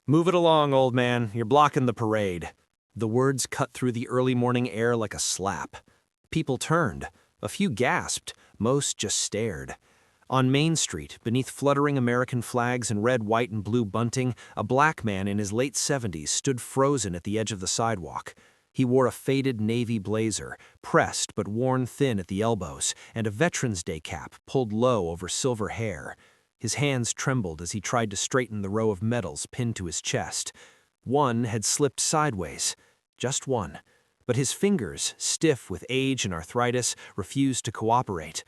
Move it along, old man. You're blocking the parade. The words cut through the early morning air like a slap. People turned. A few gasped. Most just stared. On Main Street, beneath fluttering American flags and red, white, and blue bunting, a black man in his late 70s stood frozen at the edge of the sidewalk. He wore a faded navy blazer, pressed but worn thin at the elbows, and a Veterans Day cap pulled low over silver hair. His hands trembled as he tried to straighten the row of medals pinned to his chest. One had slipped sideways. Just one. But his fingers, stiff with age and arthritis, refused to cooperate.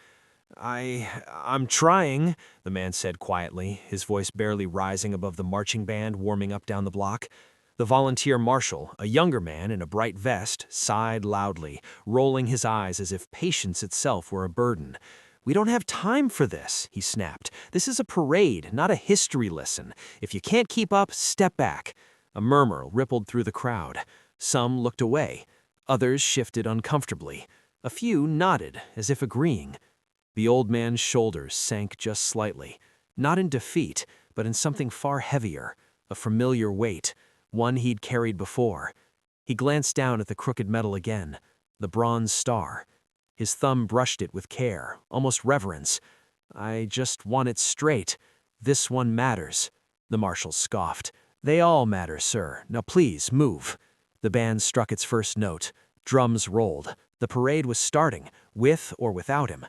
I'm trying," the man said quietly, his voice barely rising above the marching band warming up down the block. The volunteer marshal, a younger man in a bright vest, sighed loudly, rolling his eyes as if patience itself were a burden. "We don't have time for this," he snapped. "This is a parade, not a history lesson. If you can't keep up, step back." A murmur rippled through the crowd. Some looked away. Others shifted uncomfortably. A few nodded, as if agreeing. The old man's shoulders sank just slightly, not in defeat, but in something far heavier, a familiar weight, one he'd carried before. He glanced down at the crooked medal again, the bronze star. His thumb brushed it with care, almost reverence. "I just want it straight. This one matters," the marshal scoffed. "They all matter, sir. Now please, move." The band struck its first note. Drums rolled. The parade was starting, with or without him.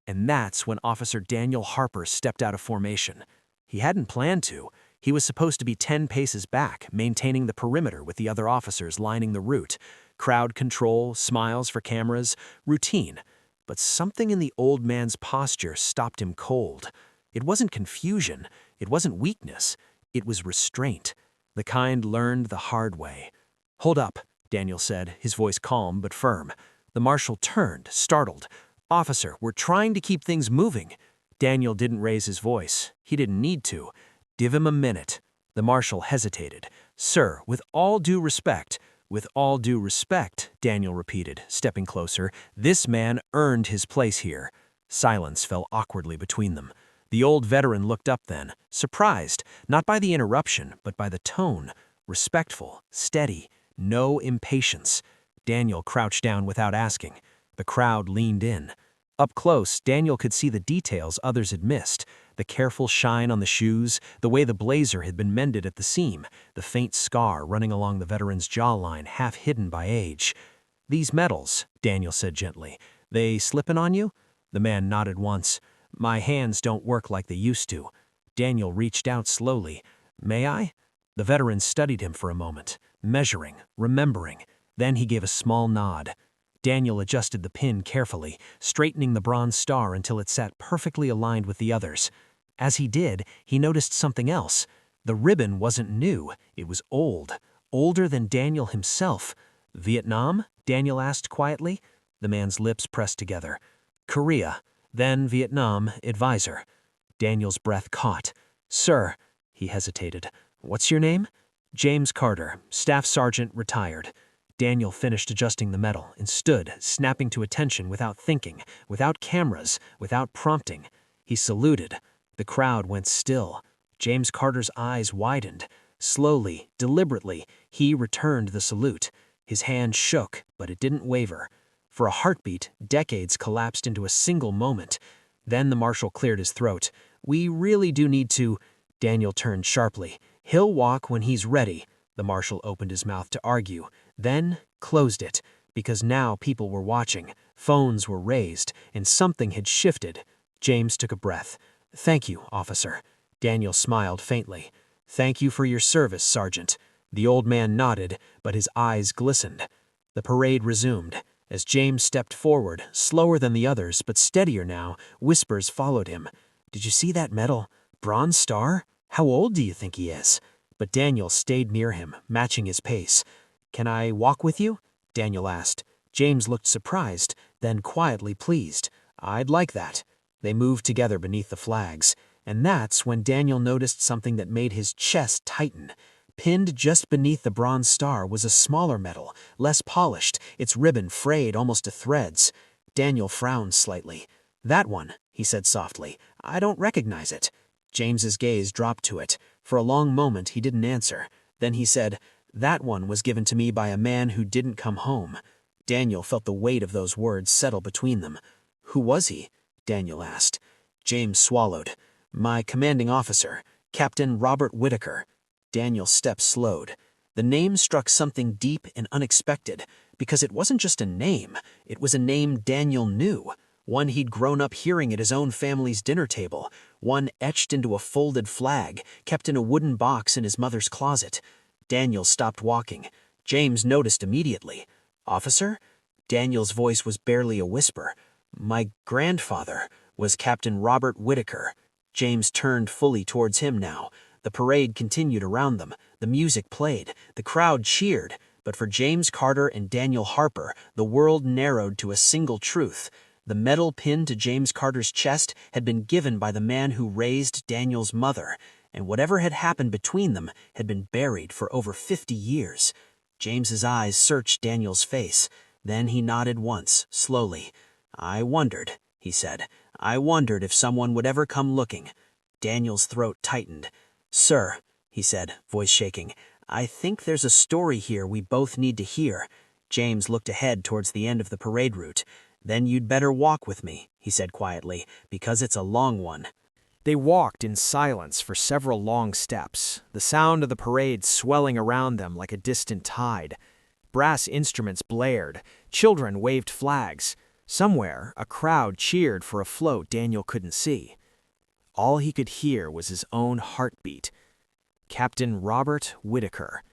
And that's when Officer Daniel Harper stepped out of formation. He hadn't planned to. He was supposed to be 10 paces back, maintaining the perimeter with the other officers lining the route. Crowd control, smiles for cameras, routine. But something in the old man's posture stopped him cold. It wasn't confusion. It wasn't weakness. It was restraint. The kind learned the hard way. "Hold up," Daniel said, his voice calm but firm. The marshal turned, startled. "Officer, we're trying to keep things moving." Daniel didn't raise his voice. He didn't need to. "Give him a minute." The marshal hesitated. "Sir, with all due respect." "With all due respect," Daniel repeated, stepping closer, "this man earned his place here." Silence fell awkwardly between them. The old veteran looked up then, surprised, not by the interruption, but by the tone. Respectful, steady, no impatience. Daniel crouched down without asking. The crowd leaned in. Up close, Daniel could see the details others had missed. The careful shine on the shoes, the way the blazer had been mended at the seam, the faint scar running along the veteran's jawline half hidden by age. "These medals," Daniel said gently, "they slippin' on you?" The man nodded once. "My hands don't work like they used to." Daniel reached out slowly. "May I?" The veteran studied him for a moment, measuring, remembering. Then he gave a small nod. Daniel adjusted the pin carefully, straightening the bronze star until it sat perfectly aligned with the others. As he did, he noticed something else. The ribbon wasn't new, it was old, older than Daniel himself. "Vietnam?" Daniel asked quietly. The man's lips pressed together. "Korea, then Vietnam, advisor." Daniel's breath caught. "Sir," he hesitated. "What's your name?" "James Carter, Staff Sergeant, retired." Daniel finished adjusting the medal and stood, snapping to attention without thinking, without cameras, without prompting. He saluted. The crowd went still. James Carter's eyes widened. Slowly, deliberately, he returned the salute. His hand shook, but it didn't waver. For a heartbeat, decades collapsed into a single moment. Then the marshal cleared his throat. "We really do need to—" Daniel turned sharply. "He'll walk when he's ready." The marshal opened his mouth to argue, then closed it, because now people were watching, phones were raised, and something had shifted. James took a breath. "Thank you, officer." Daniel smiled faintly. "Thank you for your service, Sergeant." The old man nodded, but his eyes glistened. The parade resumed. As James stepped forward, slower than the others, but steadier now, whispers followed him. "Did you see that medal? Bronze star? How old do you think he is?" But Daniel stayed near him, matching his pace. "Can I walk with you?" Daniel asked. James looked surprised, then quietly pleased. "I'd like that." They moved together beneath the flags, and that's when Daniel noticed something that made his chest tighten. Pinned just beneath the bronze star was a smaller medal, less polished, its ribbon frayed almost to threads. Daniel frowned slightly. "That one," he said softly. "I don't recognize it." James's gaze dropped to it. For a long moment he didn't answer. Then he said, "That one was given to me by a man who didn't come home." Daniel felt the weight of those words settle between them. "Who was he?" Daniel asked. James swallowed. "My commanding officer, Captain Robert Whitaker." Daniel's steps slowed. The name struck something deep and unexpected, because it wasn't just a name, it was a name Daniel knew, one he'd grown up hearing at his own family's dinner table, one etched into a folded flag, kept in a wooden box in his mother's closet. Daniel stopped walking. James noticed immediately. "Officer?" Daniel's voice was barely a whisper. "My grandfather was Captain Robert Whitaker." James turned fully towards him now. The parade continued around them. The music played. The crowd cheered. But for James Carter and Daniel Harper, the world narrowed to a single truth. The medal pinned to James Carter's chest had been given by the man who raised Daniel's mother, and whatever had happened between them had been buried for over 50 years. James's eyes searched Daniel's face. Then he nodded once, slowly. "I wondered," he said. "I wondered if someone would ever come looking." Daniel's throat tightened. "Sir," he said, voice shaking, "I think there's a story here we both need to hear." James looked ahead towards the end of the parade route. "Then you'd better walk with me," he said quietly, "because it's a long one." They walked in silence for several long steps, the sound of the parade swelling around them like a distant tide. Brass instruments blared, children waved flags. Somewhere, a crowd cheered for a float Daniel couldn't see. All he could hear was his own heartbeat. Captain Robert Whitaker,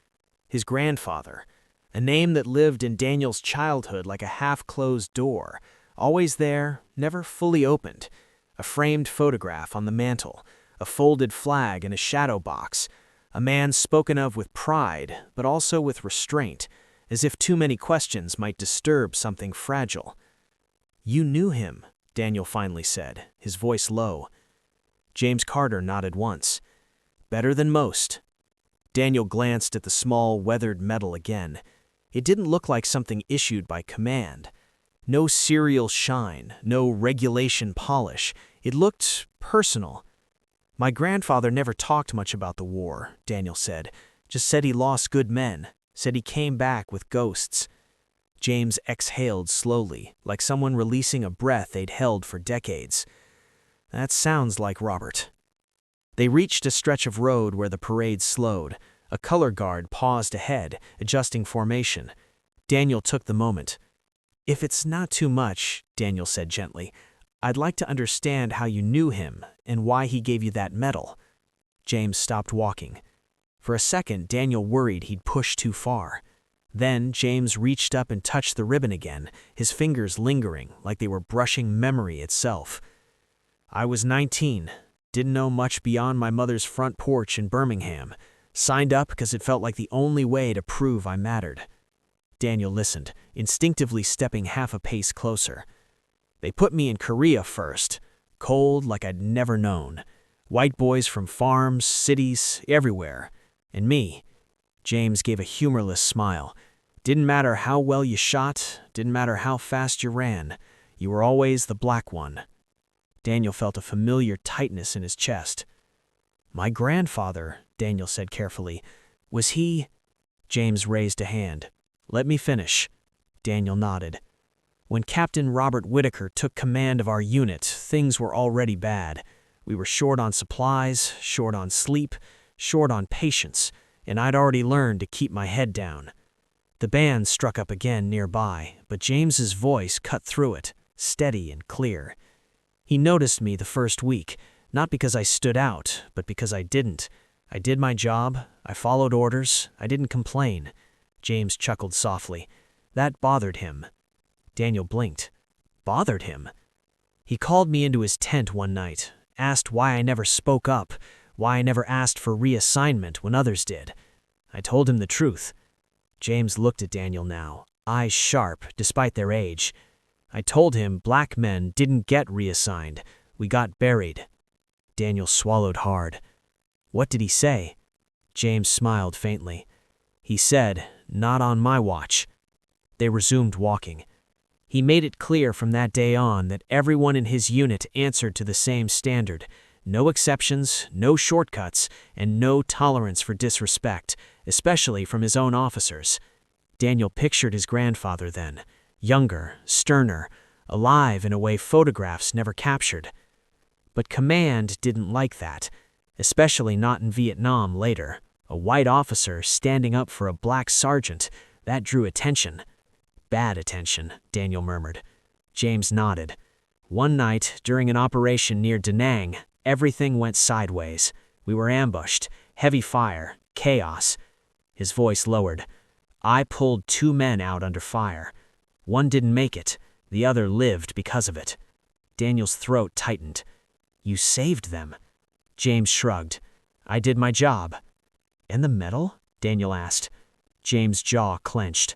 his grandfather, a name that lived in Daniel's childhood like a half-closed door, always there, never fully opened. A framed photograph on the mantel, a folded flag in a shadow box, a man spoken of with pride, but also with restraint, as if too many questions might disturb something fragile. "You knew him," Daniel finally said, his voice low. James Carter nodded once. "Better than most." Daniel glanced at the small, weathered medal again. It didn't look like something issued by command. No serial shine, no regulation polish. It looked personal. "My grandfather never talked much about the war," Daniel said. "Just said he lost good men, said he came back with ghosts." James exhaled slowly, like someone releasing a breath they'd held for decades. "That sounds like Robert." They reached a stretch of road where the parade slowed. A color guard paused ahead, adjusting formation. Daniel took the moment. "If it's not too much," Daniel said gently, "I'd like to understand how you knew him and why he gave you that medal." James stopped walking. For a second, Daniel worried he'd pushed too far. Then James reached up and touched the ribbon again, his fingers lingering like they were brushing memory itself. "I was 19, didn't know much beyond my mother's front porch in Birmingham. Signed up because it felt like the only way to prove I mattered." Daniel listened, instinctively stepping half a pace closer. "They put me in Korea first, cold like I'd never known. White boys from farms, cities, everywhere. And me." James gave a humorless smile. "Didn't matter how well you shot, didn't matter how fast you ran. You were always the black one." Daniel felt a familiar tightness in his chest. "My grandfather," Daniel said carefully, "was he—" James raised a hand. "Let me finish." Daniel nodded. "When Captain Robert Whitaker took command of our unit, things were already bad. We were short on supplies, short on sleep, short on patience, and I'd already learned to keep my head down." The band struck up again nearby, but James's voice cut through it, steady and clear. "He noticed me the first week, not because I stood out, but because I didn't. I did my job, I followed orders, I didn't complain." James chuckled softly. "That bothered him." Daniel blinked. "Bothered him?" "He called me into his tent one night, asked why I never spoke up, why I never asked for reassignment when others did. I told him the truth." James looked at Daniel now, eyes sharp despite their age. "I told him black men didn't get reassigned. We got buried." Daniel swallowed hard. "What did he say?" James smiled faintly. "He said, 'Not on my watch.'" They resumed walking. "He made it clear from that day on that everyone in his unit answered to the same standard. No exceptions, no shortcuts, and no tolerance for disrespect, especially from his own officers. Daniel pictured his grandfather then, younger, sterner, alive in a way photographs never captured. But command didn't like that, especially not in Vietnam later. A white officer standing up for a black sergeant, that drew attention. Bad attention, Daniel murmured. James nodded. One night, during an operation near Da Nang, everything went sideways. We were ambushed, heavy fire, chaos. His voice lowered. I pulled 2 men out under fire. One didn't make it, the other lived because of it. Daniel's throat tightened. You saved them. James shrugged. I did my job. And the medal? Daniel asked. James' jaw clenched.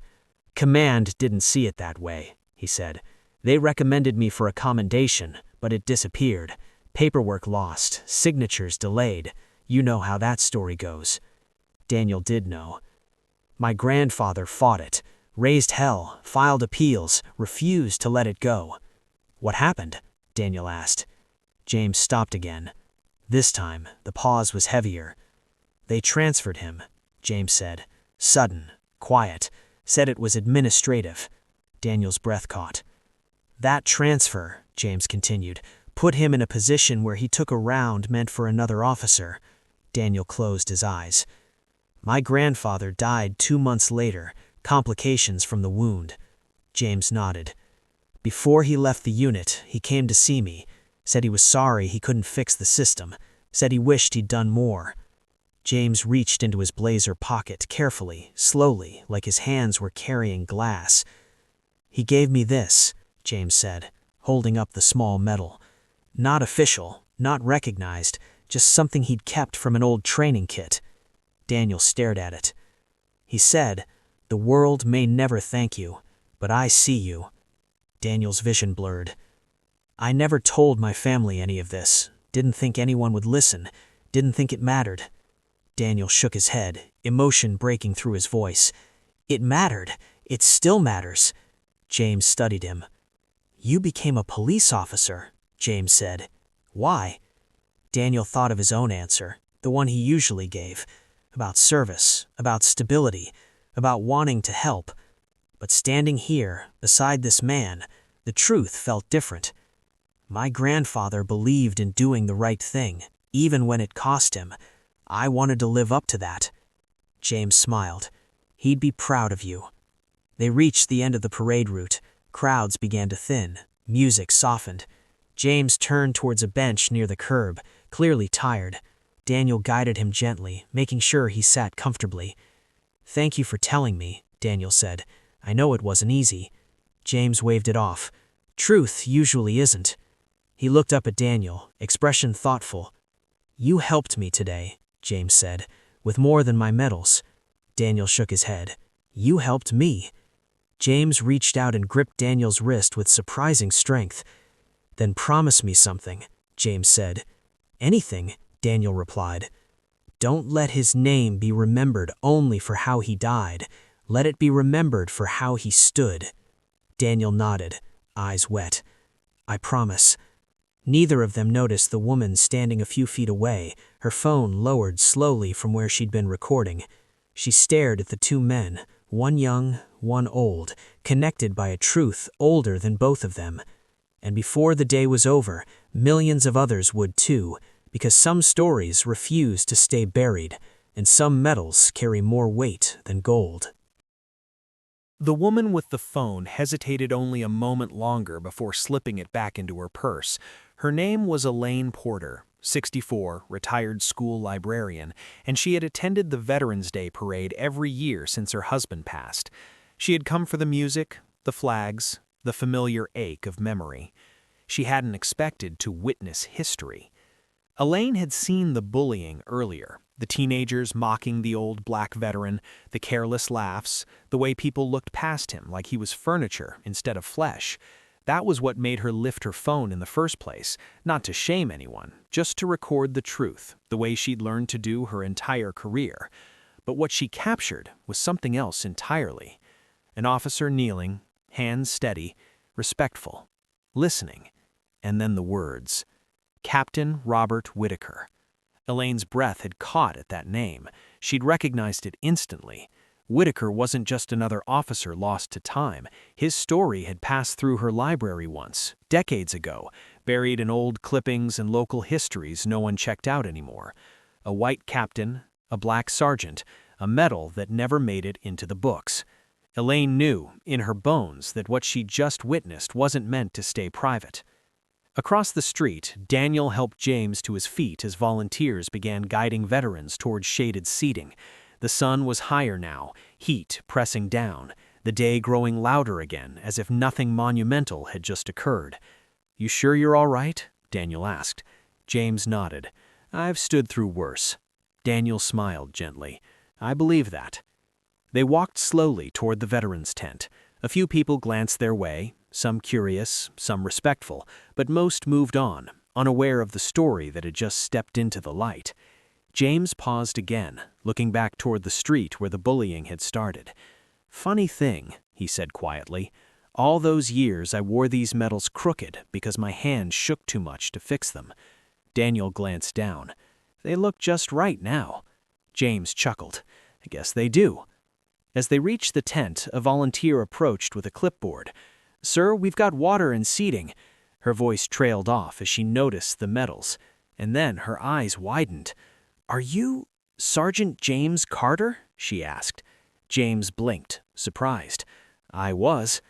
Command didn't see it that way, he said. They recommended me for a commendation, but it disappeared. Paperwork lost, signatures delayed. You know how that story goes. Daniel did know. My grandfather fought it, raised hell, filed appeals, refused to let it go. What happened? Daniel asked. James stopped again. This time, the pause was heavier. They transferred him, James said. Sudden, quiet, said it was administrative. Daniel's breath caught. That transfer, James continued, put him in a position where he took a round meant for another officer. Daniel closed his eyes. My grandfather died 2 months later, complications from the wound. James nodded. Before he left the unit, he came to see me, said he was sorry he couldn't fix the system, said he wished he'd done more. James reached into his blazer pocket carefully, slowly, like his hands were carrying glass. He gave me this, James said, holding up the small medal. Not official, not recognized, just something he'd kept from an old training kit. Daniel stared at it. He said, the world may never thank you, but I see you. Daniel's vision blurred. I never told my family any of this, didn't think anyone would listen, didn't think it mattered. Daniel shook his head, emotion breaking through his voice. It mattered. It still matters. James studied him. You became a police officer, James said. Why? Daniel thought of his own answer, the one he usually gave. About service, about stability, about wanting to help. But standing here, beside this man, the truth felt different. My grandfather believed in doing the right thing, even when it cost him. I wanted to live up to that. James smiled. He'd be proud of you. They reached the end of the parade route. Crowds began to thin. Music softened. James turned towards a bench near the curb, clearly tired. Daniel guided him gently, making sure he sat comfortably. Thank you for telling me, Daniel said. I know it wasn't easy. James waved it off. Truth usually isn't. He looked up at Daniel, expression thoughtful. You helped me today, James said, with more than my medals. Daniel shook his head. You helped me. James reached out and gripped Daniel's wrist with surprising strength. Then promise me something, James said. Anything, Daniel replied. Don't let his name be remembered only for how he died. Let it be remembered for how he stood. Daniel nodded, eyes wet. I promise. Neither of them noticed the woman standing a few feet away, her phone lowered slowly from where she'd been recording. She stared at the 2 men, one young, one old, connected by a truth older than both of them. And before the day was over, millions of others would too, because some stories refuse to stay buried, and some medals carry more weight than gold. The woman with the phone hesitated only a moment longer before slipping it back into her purse. Her name was Elaine Porter, 64, retired school librarian, and she had attended the Veterans Day parade every year since her husband passed. She had come for the music, the flags, the familiar ache of memory. She hadn't expected to witness history. Elaine had seen the bullying earlier, the teenagers mocking the old black veteran, the careless laughs, the way people looked past him like he was furniture instead of flesh. That was what made her lift her phone in the first place, not to shame anyone, just to record the truth, the way she'd learned to do her entire career. But what she captured was something else entirely. An officer kneeling, hands steady, respectful, listening, and then the words, Captain Robert Whitaker. Elaine's breath had caught at that name. She'd recognized it instantly. Whitaker wasn't just another officer lost to time. His story had passed through her library once, decades ago, buried in old clippings and local histories no one checked out anymore. A white captain, a black sergeant, a medal that never made it into the books. Elaine knew, in her bones, that what she'd just witnessed wasn't meant to stay private. Across the street, Daniel helped James to his feet as volunteers began guiding veterans towards shaded seating. The sun was higher now, heat pressing down, the day growing louder again, as if nothing monumental had just occurred. "You sure you're all right?" Daniel asked. James nodded. "I've stood through worse." Daniel smiled gently. "I believe that." They walked slowly toward the veterans' tent. A few people glanced their way, some curious, some respectful, but most moved on, unaware of the story that had just stepped into the light. James paused again, looking back toward the street where the bullying had started. "Funny thing," he said quietly. "All those years I wore these medals crooked because my hands shook too much to fix them." Daniel glanced down. "They look just right now." James chuckled. "I guess they do." As they reached the tent, a volunteer approached with a clipboard. "Sir, we've got water and seating." Her voice trailed off as she noticed the medals, and then her eyes widened. "Are you Sergeant James Carter?" she asked. James blinked, surprised. "I was."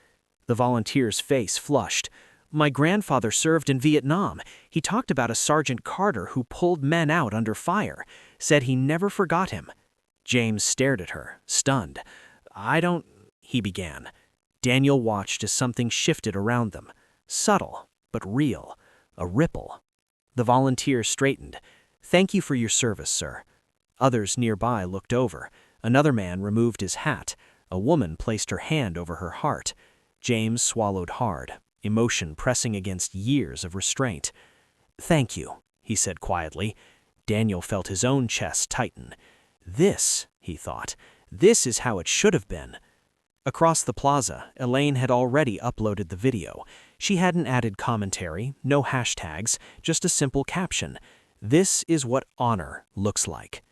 The volunteer's face flushed. "My grandfather served in Vietnam. He talked about a Sergeant Carter who pulled men out under fire, said he never forgot him." James stared at her, stunned. "I don't—" he began. Daniel watched as something shifted around them. Subtle, but real. A ripple. The volunteer straightened. "Thank you for your service, sir." Others nearby looked over. Another man removed his hat. A woman placed her hand over her heart. James swallowed hard, emotion pressing against years of restraint. "Thank you," he said quietly. Daniel felt his own chest tighten. "This," he thought, "this is how it should have been." Across the plaza, Elaine had already uploaded the video. She hadn't added commentary, no hashtags, just a simple caption. "This is what honor looks like."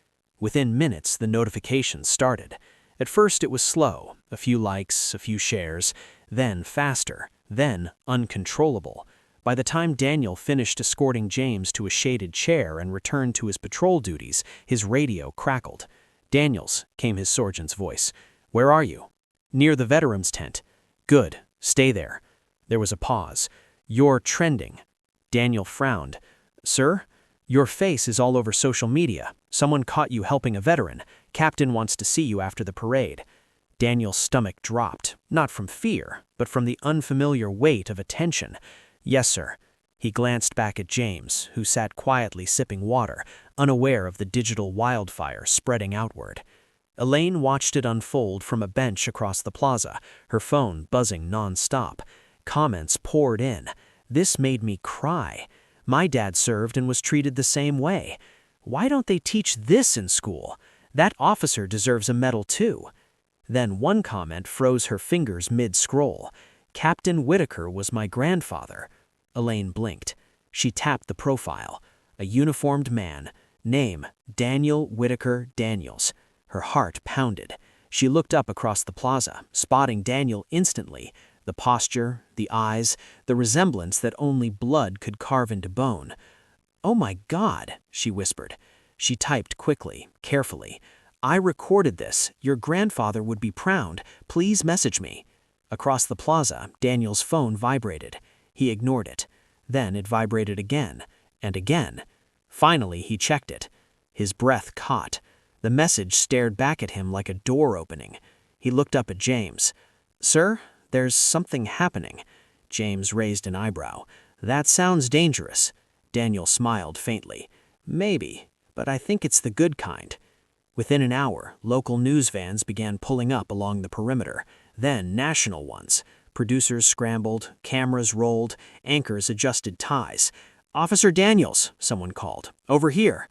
Within minutes, the notifications started. At first it was slow, a few likes, a few shares, then faster, then uncontrollable. By the time Daniel finished escorting James to a shaded chair and returned to his patrol duties, his radio crackled. "Daniels," came his sergeant's voice. "Where are you?" "Near the veterans' tent." "Good. Stay there." There was a pause. "You're trending." Daniel frowned. "Sir? Your face is all over social media. Someone caught you helping a veteran. Captain wants to see you after the parade." Daniel's stomach dropped, not from fear, but from the unfamiliar weight of attention. "Yes, sir." He glanced back at James, who sat quietly sipping water, unaware of the digital wildfire spreading outward. Elaine watched it unfold from a bench across the plaza, her phone buzzing non-stop. Comments poured in. "This made me cry. My dad served and was treated the same way. Why don't they teach this in school? That officer deserves a medal too." Then one comment froze her fingers mid-scroll. "Captain Whitaker was my grandfather." Elaine blinked. She tapped the profile. A uniformed man. Name, Daniel Whitaker Daniels. Her heart pounded. She looked up across the plaza, spotting Daniel instantly. The posture, the eyes, the resemblance that only blood could carve into bone. "Oh my God," she whispered. She typed quickly, carefully. "I recorded this. Your grandfather would be proud. Please message me." Across the plaza, Daniel's phone vibrated. He ignored it. Then it vibrated again, and again. Finally, he checked it. His breath caught. The message stared back at him like a door opening. He looked up at James. "Sir, there's something happening." James raised an eyebrow. "That sounds dangerous." Daniel smiled faintly. "Maybe, but I think it's the good kind." Within an hour, local news vans began pulling up along the perimeter, then national ones. Producers scrambled, cameras rolled, anchors adjusted ties. "Officer Daniels," someone called. "Over here."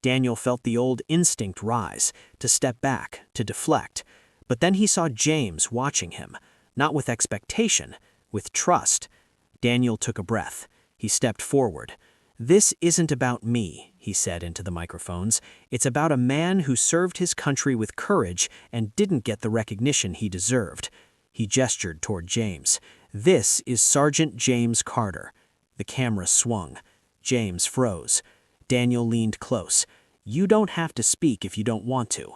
Daniel felt the old instinct rise, to step back, to deflect. But then he saw James watching him, not with expectation, with trust. Daniel took a breath. He stepped forward. "This isn't about me," he said into the microphones. "It's about a man who served his country with courage and didn't get the recognition he deserved." He gestured toward James. "This is Sergeant James Carter." The camera swung. James froze. Daniel leaned close. "You don't have to speak if you don't want to."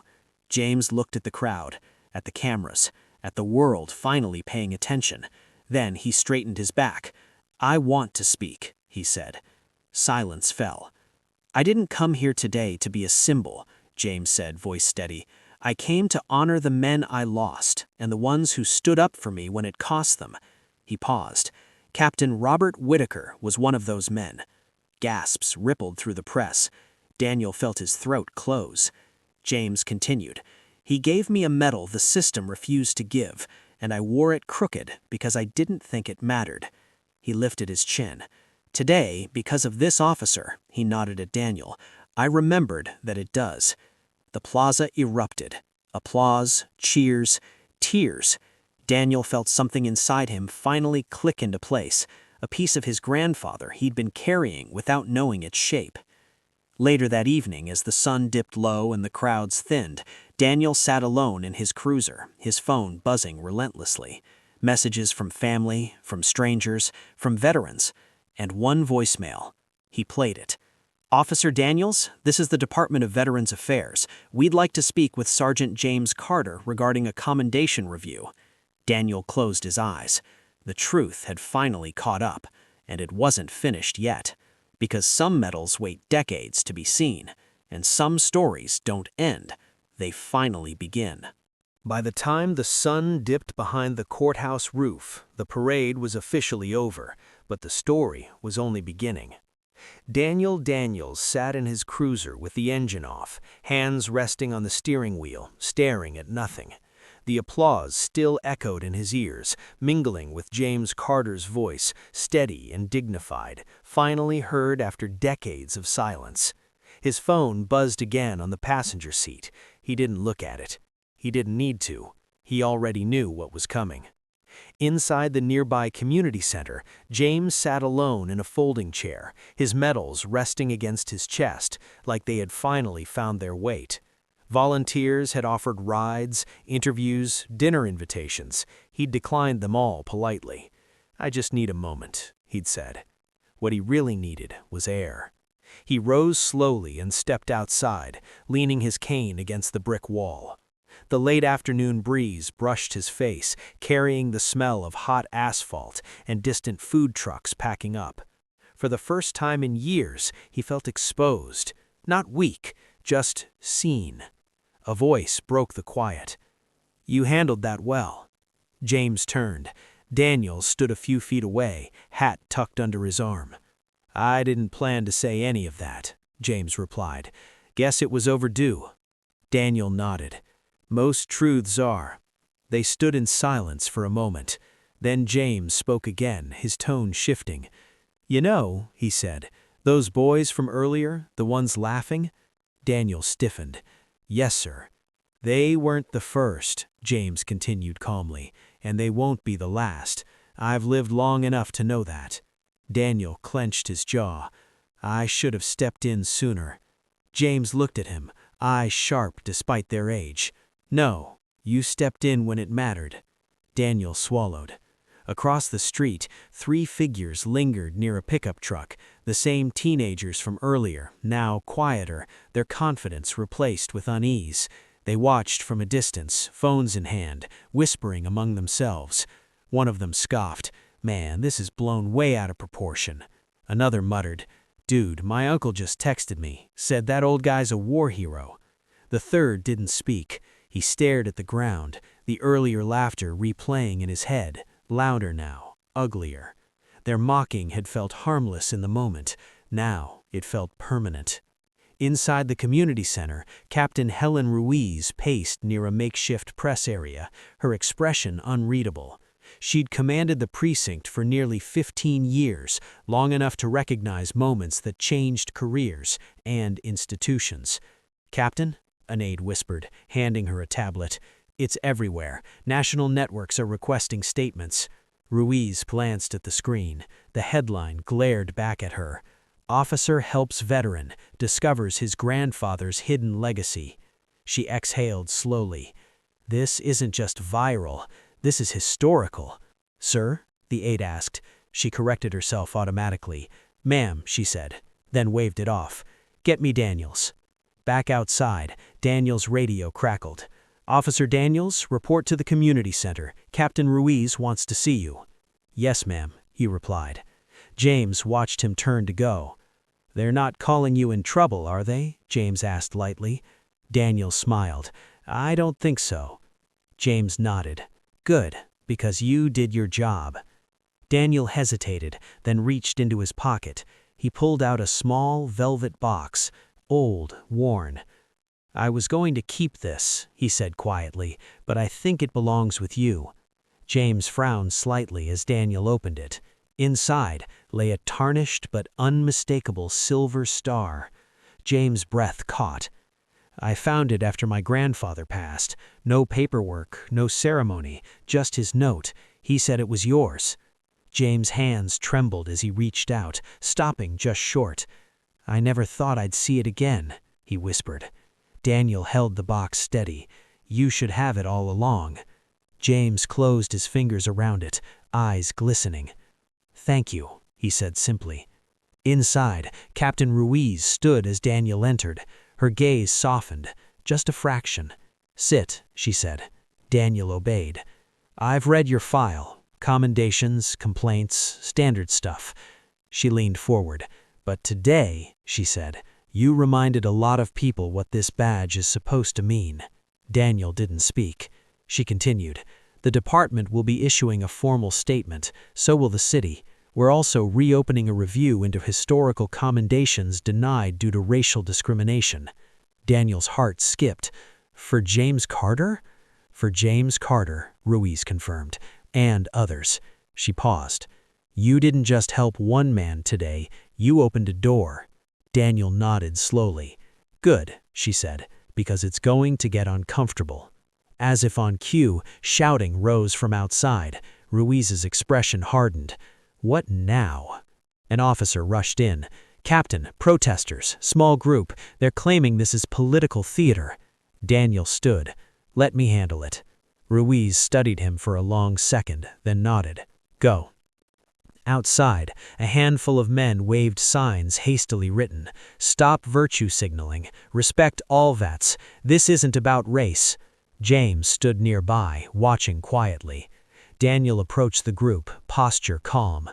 James looked at the crowd, at the cameras, at the world finally paying attention. Then he straightened his back. "I want to speak," he said. Silence fell. "I didn't come here today to be a symbol," James said, voice steady. "I came to honor the men I lost and the ones who stood up for me when it cost them." He paused. Captain Robert Whitaker was one of those men. Gasps rippled through the press. Daniel felt his throat close. James continued. "He gave me a medal the system refused to give, and I wore it crooked because I didn't think it mattered." He lifted his chin. "Today, because of this officer," he nodded at Daniel, "I remembered that it does." The plaza erupted. Applause, cheers, tears. Daniel felt something inside him finally click into place, a piece of his grandfather he'd been carrying without knowing its shape. Later that evening, as the sun dipped low and the crowds thinned, Daniel sat alone in his cruiser, his phone buzzing relentlessly. Messages from family, from strangers, from veterans, and one voicemail. He played it. "Officer Daniels, this is the Department of Veterans Affairs. We'd like to speak with Sergeant James Carter regarding a commendation review." Daniel closed his eyes. The truth had finally caught up, and it wasn't finished yet. Because some medals wait decades to be seen, and some stories don't end, they finally begin. By the time the sun dipped behind the courthouse roof, the parade was officially over, but the story was only beginning. Daniel Daniels sat in his cruiser with the engine off, hands resting on the steering wheel, staring at nothing. The applause still echoed in his ears, mingling with James Carter's voice, steady and dignified, finally heard after decades of silence. His phone buzzed again on the passenger seat. He didn't look at it. He didn't need to. He already knew what was coming. Inside the nearby community center, James sat alone in a folding chair, his medals resting against his chest, like they had finally found their weight. Volunteers had offered rides, interviews, dinner invitations. He'd declined them all politely. "I just need a moment," he'd said. What he really needed was air. He rose slowly and stepped outside, leaning his cane against the brick wall. The late afternoon breeze brushed his face, carrying the smell of hot asphalt and distant food trucks packing up. For the first time in years, he felt exposed, not weak, just seen. A voice broke the quiet. "You handled that well." James turned. Daniel stood a few feet away, hat tucked under his arm. "I didn't plan to say any of that," James replied. "Guess it was overdue." Daniel nodded. "Most truths are." They stood in silence for a moment. Then James spoke again, his tone shifting. "You know," he said, "those boys from earlier, the ones laughing?" Daniel stiffened. "Yes, sir." "They weren't the first," James continued calmly, "and they won't be the last. I've lived long enough to know that." Daniel clenched his jaw. "I should have stepped in sooner." James looked at him, eyes sharp despite their age. "No, you stepped in when it mattered." Daniel swallowed. Across the street, 3 figures lingered near a pickup truck, the same teenagers from earlier, now quieter, their confidence replaced with unease. They watched from a distance, phones in hand, whispering among themselves. One of them scoffed, "Man, this is blown way out of proportion." Another muttered, "Dude, my uncle just texted me, said that old guy's a war hero." The third didn't speak. He stared at the ground, the earlier laughter replaying in his head, louder now, uglier. Their mocking had felt harmless in the moment. Now it felt permanent. Inside the community center, Captain Helen Ruiz paced near a makeshift press area, her expression unreadable. She'd commanded the precinct for nearly 15 years, long enough to recognize moments that changed careers and institutions. "Captain," an aide whispered, handing her a tablet. "It's everywhere. National networks are requesting statements." Ruiz glanced at the screen. The headline glared back at her. Officer helps veteran, discovers his grandfather's hidden legacy. She exhaled slowly. This isn't just viral, this is historical. Sir? The aide asked. She corrected herself automatically. Ma'am, she said, then waved it off. Get me Daniels. Back outside, Daniels' radio crackled. Officer Daniels, report to the community center. Captain Ruiz wants to see you. Yes, ma'am, he replied. James watched him turn to go. They're not calling you in trouble, are they? James asked lightly. Daniel smiled. I don't think so. James nodded. Good, because you did your job. Daniel hesitated, then reached into his pocket. He pulled out a small velvet box, old, worn. I was going to keep this, he said quietly, but I think it belongs with you. James frowned slightly as Daniel opened it. Inside lay a tarnished but unmistakable silver star. James' breath caught. I found it after my grandfather passed. No paperwork, no ceremony, just his note. He said it was yours. James' hands trembled as he reached out, stopping just short. I never thought I'd see it again, he whispered. Daniel held the box steady. You should have it all along. James closed his fingers around it, eyes glistening. Thank you, he said simply. Inside, Captain Ruiz stood as Daniel entered. Her gaze softened, just a fraction. Sit, she said. Daniel obeyed. I've read your file. Commendations, complaints, standard stuff. She leaned forward. But today, she said, you reminded a lot of people what this badge is supposed to mean. Daniel didn't speak. She continued. The department will be issuing a formal statement, so will the city. We're also reopening a review into historical commendations denied due to racial discrimination. Daniel's heart skipped. For James Carter? For James Carter, Ruiz confirmed, and others. She paused. You didn't just help one man today, you opened a door. Daniel nodded slowly. Good, she said, because it's going to get uncomfortable. As if on cue, shouting rose from outside. Ruiz's expression hardened. What now? An officer rushed in. Captain, protesters, small group, they're claiming this is political theater. Daniel stood. Let me handle it. Ruiz studied him for a long second, then nodded. Go. Outside, a handful of men waved signs hastily written. Stop virtue signaling. Respect all vets. This isn't about race. James stood nearby, watching quietly. Daniel approached the group, posture calm.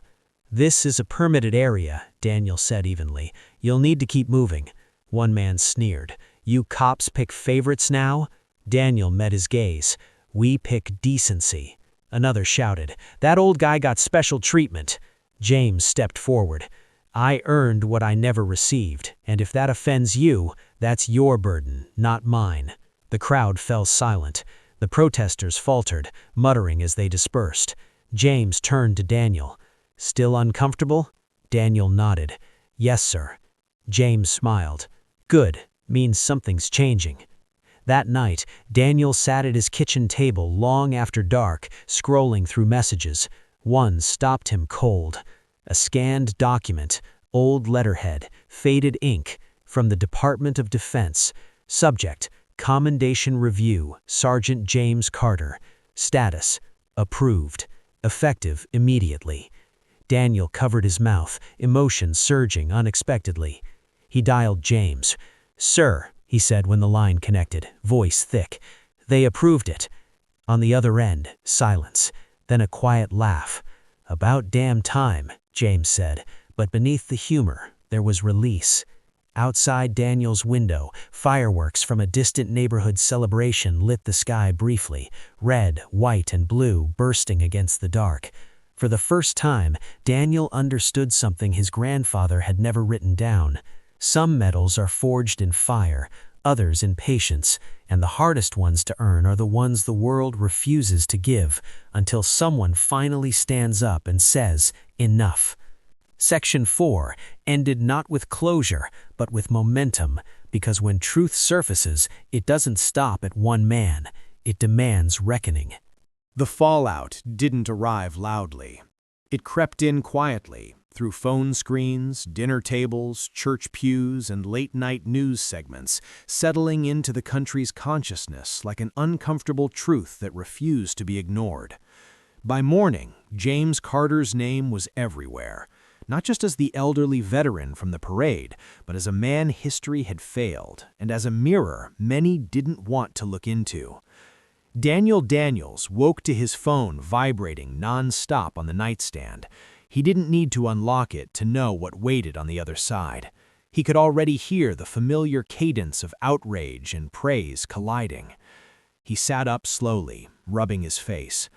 This is a permitted area, Daniel said evenly. You'll need to keep moving. One man sneered. You cops pick favorites now? Daniel met his gaze. We pick decency. Another shouted. That old guy got special treatment. James stepped forward. I earned what I never received, and if that offends you, that's your burden, not mine. The crowd fell silent. The protesters faltered, muttering as they dispersed. James turned to Daniel. Still uncomfortable? Daniel nodded. Yes, sir. James smiled. Good, means something's changing. That night, Daniel sat at his kitchen table long after dark, scrolling through messages. One stopped him cold. A scanned document, old letterhead, faded ink, from the Department of Defense. Subject, Commendation Review, Sergeant James Carter. Status, approved. Effective immediately. Daniel covered his mouth, emotion surging unexpectedly. He dialed James. Sir, he said when the line connected, voice thick. They approved it. On the other end, silence. Then a quiet laugh. About damn time, James said, but beneath the humor, there was release. Outside Daniel's window, fireworks from a distant neighborhood celebration lit the sky briefly, red, white, and blue bursting against the dark. For the first time, Daniel understood something his grandfather had never written down. Some medals are forged in fire, others in patience, and the hardest ones to earn are the ones the world refuses to give, until someone finally stands up and says, enough. Section 4 ended not with closure, but with momentum, because when truth surfaces, it doesn't stop at one man. It demands reckoning. The fallout didn't arrive loudly. It crept in quietly, through phone screens, dinner tables, church pews, and late-night news segments, settling into the country's consciousness like an uncomfortable truth that refused to be ignored. By morning, James Carter's name was everywhere, not just as the elderly veteran from the parade, but as a man history had failed, and as a mirror many didn't want to look into. Daniel Daniels woke to his phone vibrating non-stop on the nightstand. He didn't need to unlock it to know what waited on the other side. He could already hear the familiar cadence of outrage and praise colliding. He sat up slowly, rubbing his face.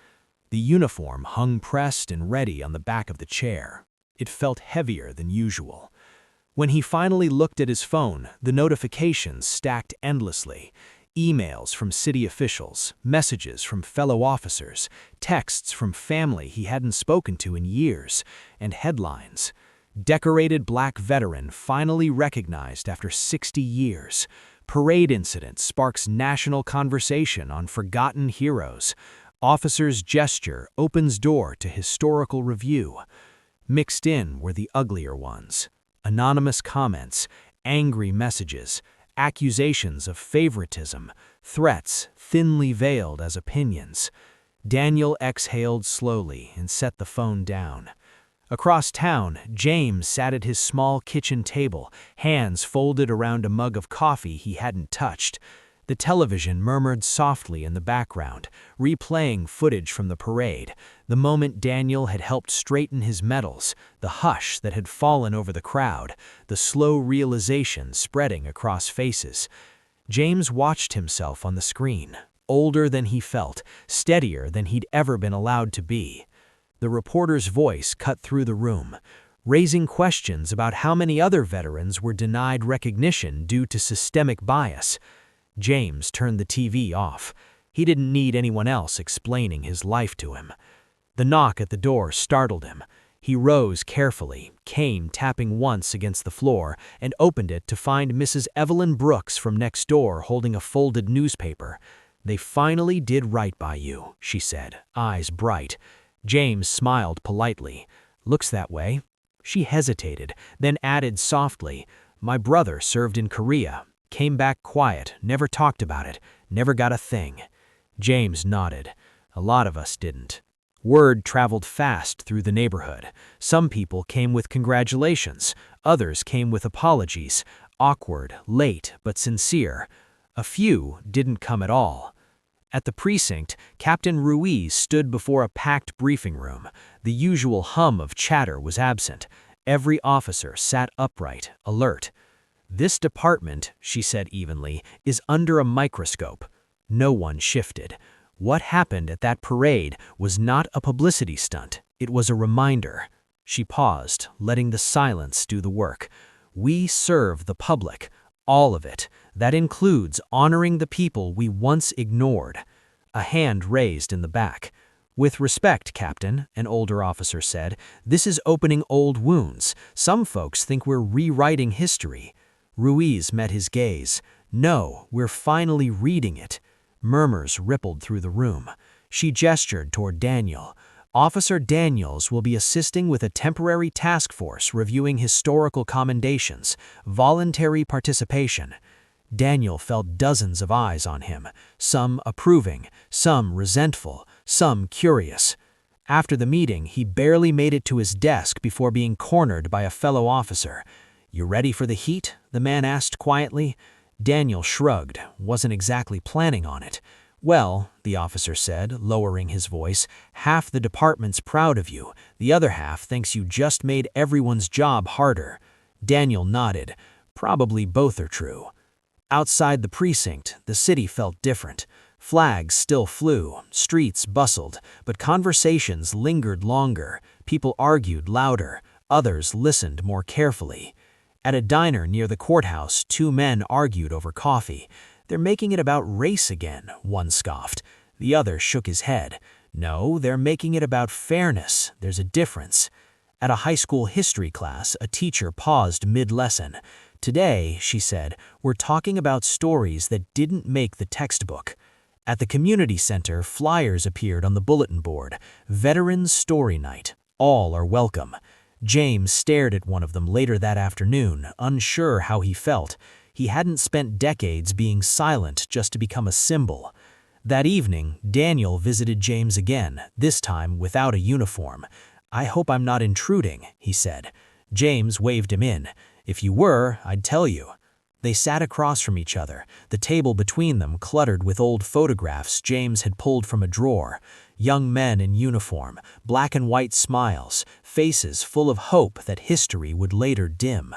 The uniform hung pressed and ready on the back of the chair. It felt heavier than usual. When he finally looked at his phone, the notifications stacked endlessly. Emails from city officials, messages from fellow officers, texts from family he hadn't spoken to in years, and headlines. Decorated black veteran finally recognized after 60 years. Parade incident sparks national conversation on forgotten heroes. Officer's gesture opens door to historical review. Mixed in were the uglier ones. Anonymous comments, angry messages, accusations of favoritism, threats thinly veiled as opinions. Daniel exhaled slowly and set the phone down. Across town, James sat at his small kitchen table, hands folded around a mug of coffee he hadn't touched. The television murmured softly in the background, replaying footage from the parade, the moment Daniel had helped straighten his medals, the hush that had fallen over the crowd, the slow realization spreading across faces. James watched himself on the screen, older than he felt, steadier than he'd ever been allowed to be. The reporter's voice cut through the room, raising questions about how many other veterans were denied recognition due to systemic bias. James turned the TV off. He didn't need anyone else explaining his life to him. The knock at the door startled him. He rose carefully, cane tapping once against the floor, and opened it to find Mrs. Evelyn Brooks from next door holding a folded newspaper. "They finally did right by you," she said, eyes bright. James smiled politely. "Looks that way." She hesitated, then added softly, "My brother served in Korea. Came back quiet, never talked about it, never got a thing." James nodded. "A lot of us didn't." Word traveled fast through the neighborhood. Some people came with congratulations, others came with apologies, awkward, late, but sincere. A few didn't come at all. At the precinct, Captain Ruiz stood before a packed briefing room. The usual hum of chatter was absent. Every officer sat upright, alert. "This department," she said evenly, "is under a microscope." No one shifted. What happened at that parade was not a publicity stunt. It was a reminder. She paused, letting the silence do the work. "We serve the public. All of it. That includes honoring the people we once ignored." A hand raised in the back. "With respect, Captain," an older officer said, "this is opening old wounds. Some folks think we're rewriting history." Ruiz met his gaze. "No, we're finally reading it." Murmurs rippled through the room. She gestured toward Daniel. "Officer Daniels will be assisting with a temporary task force reviewing historical commendations, voluntary participation." Daniel felt dozens of eyes on him, some approving, some resentful, some curious. After the meeting, he barely made it to his desk before being cornered by a fellow officer. "You ready for the heat?" the man asked quietly. Daniel shrugged, wasn't exactly planning on it. "Well," the officer said, lowering his voice, "half the department's proud of you. The other half thinks you just made everyone's job harder." Daniel nodded. "Probably both are true." Outside the precinct, the city felt different. Flags still flew, streets bustled, but conversations lingered longer. People argued louder, others listened more carefully. At a diner near the courthouse, two men argued over coffee. "They're making it about race again," one scoffed. The other shook his head. "No, they're making it about fairness. There's a difference." At a high school history class, a teacher paused mid-lesson. "Today," she said, "we're talking about stories that didn't make the textbook." At the community center, flyers appeared on the bulletin board. "Veterans Story Night. All are welcome." James stared at one of them later that afternoon, unsure how he felt. He hadn't spent decades being silent just to become a symbol. That evening, Daniel visited James again, this time without a uniform. "I hope I'm not intruding," he said. James waved him in. "If you were, I'd tell you." They sat across from each other, the table between them cluttered with old photographs James had pulled from a drawer. Young men in uniform, black and white smiles, faces full of hope that history would later dim.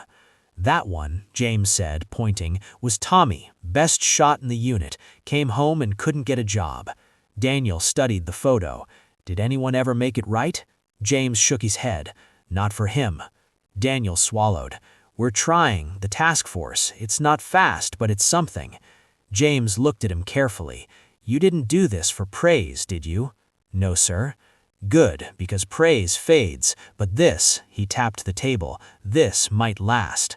"That one," James said, pointing, "was Tommy, best shot in the unit, came home and couldn't get a job." Daniel studied the photo. "Did anyone ever make it right?" James shook his head. "Not for him." Daniel swallowed. "We're trying, the task force. It's not fast, but it's something." James looked at him carefully. "You didn't do this for praise, did you?" "No, sir." "Good, because praise fades, but this," he tapped the table, "this might last."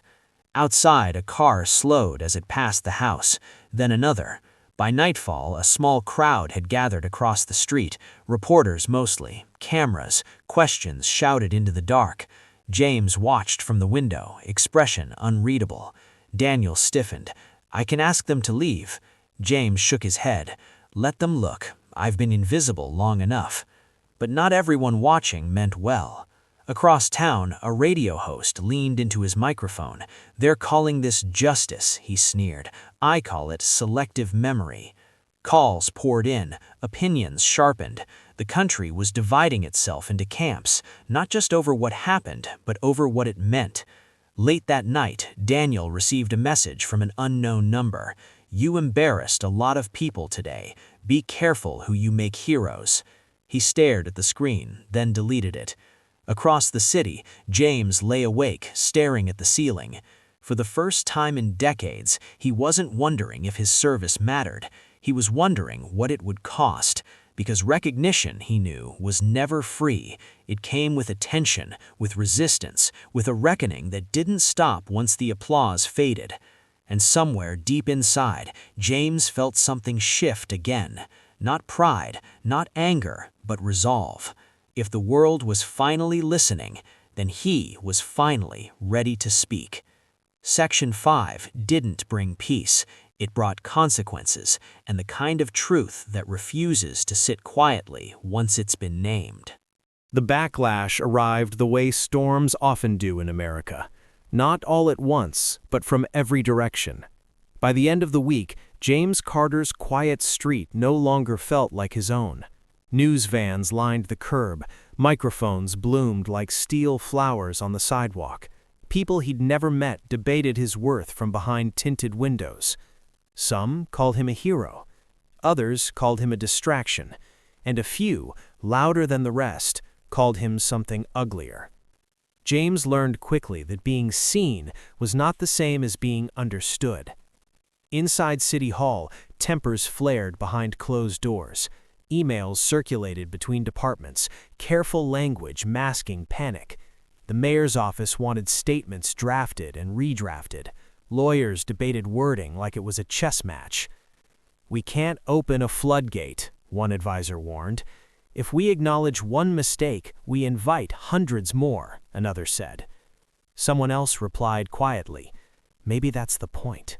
Outside, a car slowed as it passed the house, then another. By nightfall, a small crowd had gathered across the street, reporters mostly, cameras, questions shouted into the dark. James watched from the window, expression unreadable. Daniel stiffened. "I can ask them to leave." James shook his head. "Let them look. I've been invisible long enough." But not everyone watching meant well. Across town, a radio host leaned into his microphone. "They're calling this justice," he sneered. "I call it selective memory." Calls poured in, opinions sharpened. The country was dividing itself into camps, not just over what happened, but over what it meant. Late that night, Daniel received a message from an unknown number. "You embarrassed a lot of people today. Be careful who you make heroes." He stared at the screen, then deleted it. Across the city, James lay awake, staring at the ceiling. For the first time in decades, he wasn't wondering if his service mattered. He was wondering what it would cost, because recognition, he knew, was never free. It came with attention, with resistance, with a reckoning that didn't stop once the applause faded. And somewhere deep inside, James felt something shift again. Not pride, not anger, but resolve. If the world was finally listening, then he was finally ready to speak. Section 5 didn't bring peace. It brought consequences and the kind of truth that refuses to sit quietly once it's been named. The backlash arrived the way storms often do in America. Not all at once, but from every direction. By the end of the week, James Carter's quiet street no longer felt like his own. News vans lined the curb, microphones bloomed like steel flowers on the sidewalk. People he'd never met debated his worth from behind tinted windows. Some called him a hero, others called him a distraction, and a few, louder than the rest, called him something uglier. James learned quickly that being seen was not the same as being understood. Inside City Hall, tempers flared behind closed doors. Emails circulated between departments, careful language masking panic. The mayor's office wanted statements drafted and redrafted. Lawyers debated wording like it was a chess match. "We can't open a floodgate," one advisor warned. "If we acknowledge one mistake, we invite hundreds more," another said. Someone else replied quietly, "Maybe that's the point."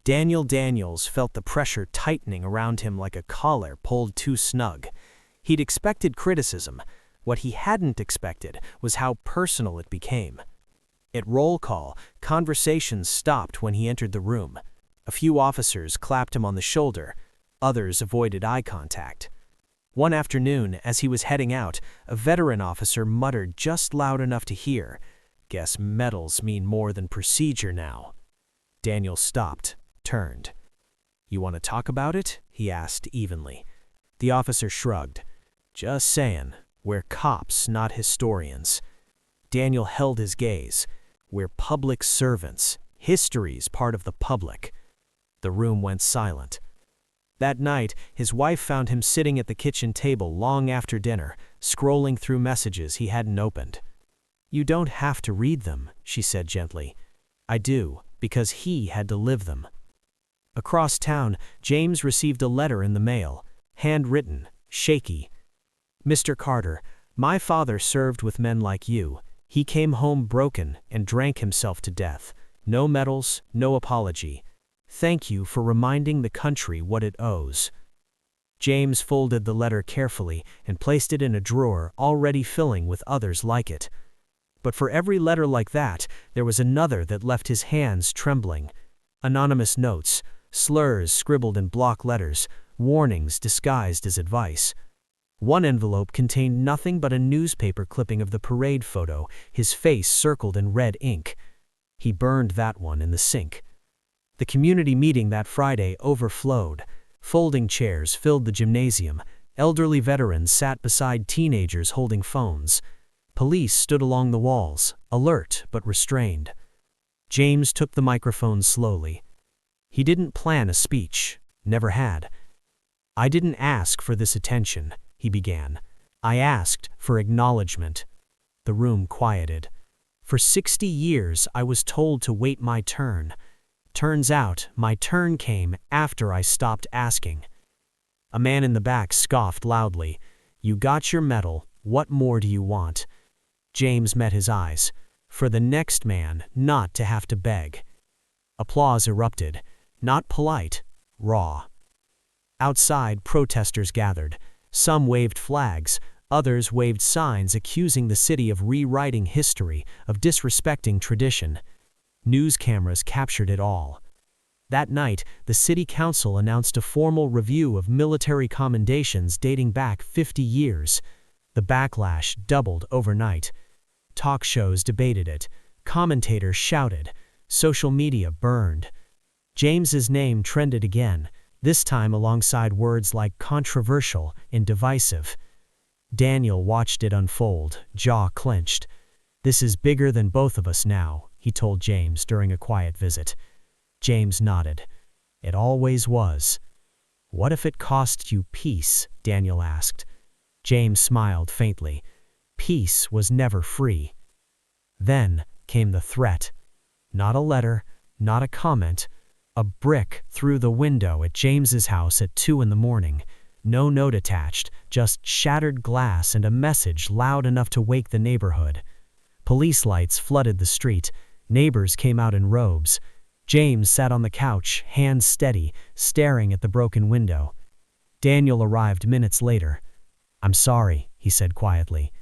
Daniel Daniels felt the pressure tightening around him like a collar pulled too snug. He'd expected criticism. What he hadn't expected was how personal it became. At roll call, conversations stopped when he entered the room. A few officers clapped him on the shoulder. Others avoided eye contact. One afternoon, as he was heading out, a veteran officer muttered just loud enough to hear, "Guess medals mean more than procedure now." Daniel stopped, turned. "You want to talk about it?" he asked evenly. The officer shrugged. "Just saying, we're cops, not historians." Daniel held his gaze. "We're public servants. History's part of the public." The room went silent. That night, his wife found him sitting at the kitchen table long after dinner, scrolling through messages he hadn't opened. "You don't have to read them," she said gently. "I do, because he had to live them." Across town, James received a letter in the mail, handwritten, shaky. "Mr. Carter, my father served with men like you. He came home broken and drank himself to death. No medals, no apology. Thank you for reminding the country what it owes. James folded the letter carefully and placed it in a drawer already filling with others like it. But for every letter like that, there was another that left his hands trembling. Anonymous notes, slurs scribbled in block letters, warnings disguised as advice. One envelope contained nothing but a newspaper clipping of the parade photo, his face circled in red ink. He burned that one in the sink. The community meeting that Friday overflowed. Folding chairs filled the gymnasium. Elderly veterans sat beside teenagers holding phones. Police stood along the walls, alert but restrained. James took the microphone slowly. He didn't plan a speech, never had. I didn't ask for this attention, he began. I asked for acknowledgement. The room quieted. For 60 years I was told to wait my turn. Turns out my turn came after I stopped asking. A man in the back scoffed loudly. You got your medal, what more do you want? James met his eyes. For the next man not to have to beg. Applause erupted. Not polite, raw. Outside, protesters gathered. Some waved flags, others waved signs accusing the city of rewriting history, of disrespecting tradition. News cameras captured it all. That night, the city council announced a formal review of military commendations dating back 50 years. The backlash doubled overnight. Talk shows debated it. Commentators shouted. Social media burned. James's name trended again, this time alongside words like controversial and divisive. Daniel watched it unfold, jaw clenched. This is bigger than both of us now, he told James during a quiet visit. James nodded. It always was. What if it cost you peace? Daniel asked. James smiled faintly. Peace was never free. Then came the threat. Not a letter, not a comment. A brick through the window at James's house at 2 a.m. No note attached, just shattered glass and a message loud enough to wake the neighborhood. Police lights flooded the street. Neighbors came out in robes. James sat on the couch, hands steady, staring at the broken window. Daniel arrived minutes later. I'm sorry, he said quietly.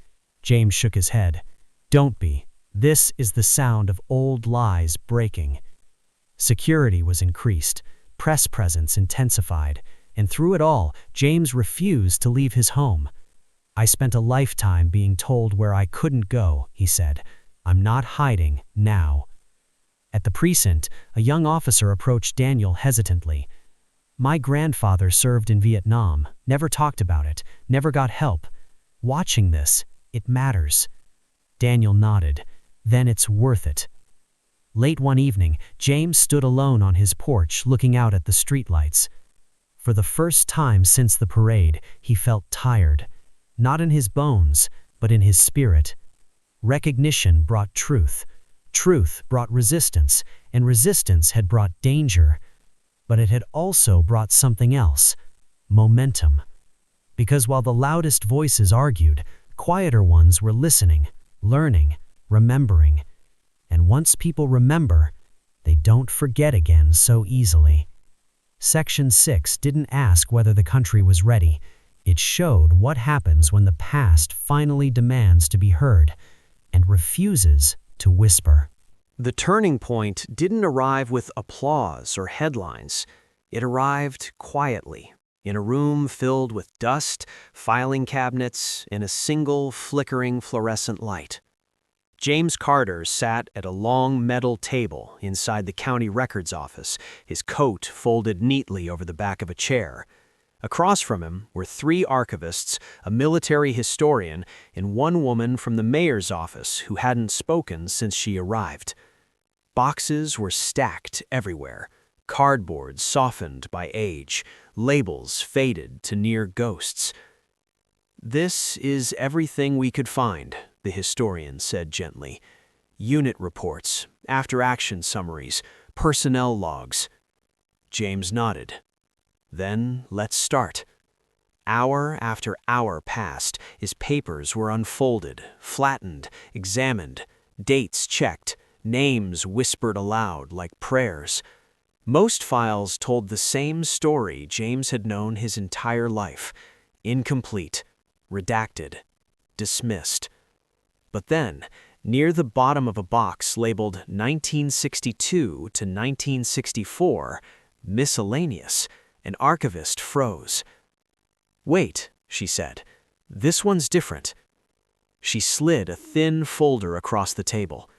James shook his head. Don't be. This is the sound of old lies breaking. Security was increased, press presence intensified, and through it all, James refused to leave his home. I spent a lifetime being told where I couldn't go, he said. I'm not hiding now. At the precinct, a young officer approached Daniel hesitantly. My grandfather served in Vietnam, never talked about it, never got help. Watching this, it matters. Daniel nodded. Then it's worth it. Late one evening, James stood alone on his porch looking out at the streetlights. For the first time since the parade, he felt tired. Not in his bones, but in his spirit. Recognition brought truth. Truth brought resistance, and resistance had brought danger. But it had also brought something else. Momentum. Because while the loudest voices argued, quieter ones were listening, learning, remembering. And once people remember, they don't forget again so easily. Section 6 didn't ask whether the country was ready. It showed what happens when the past finally demands to be heard and refuses to whisper. The turning point didn't arrive with applause or headlines. It arrived quietly, in a room filled with dust, filing cabinets, and a single flickering fluorescent light. James Carter sat at a long metal table inside the county records office, his coat folded neatly over the back of a chair. Across from him were 3 archivists, a military historian, and one woman from the mayor's office who hadn't spoken since she arrived. Boxes were stacked everywhere, cardboard softened by age, labels faded to near ghosts. This is everything we could find, the historian said gently. Unit reports, after-action summaries, personnel logs. James nodded. Then let's start. hour after hour passed, his papers were unfolded, flattened, examined, dates checked, names whispered aloud like prayers. Most files told the same story James had known his entire life: incomplete, redacted, dismissed. But then, near the bottom of a box labeled 1962 to 1964, miscellaneous, an archivist froze. "Wait," she said, "this one's different." She slid a thin folder across the table.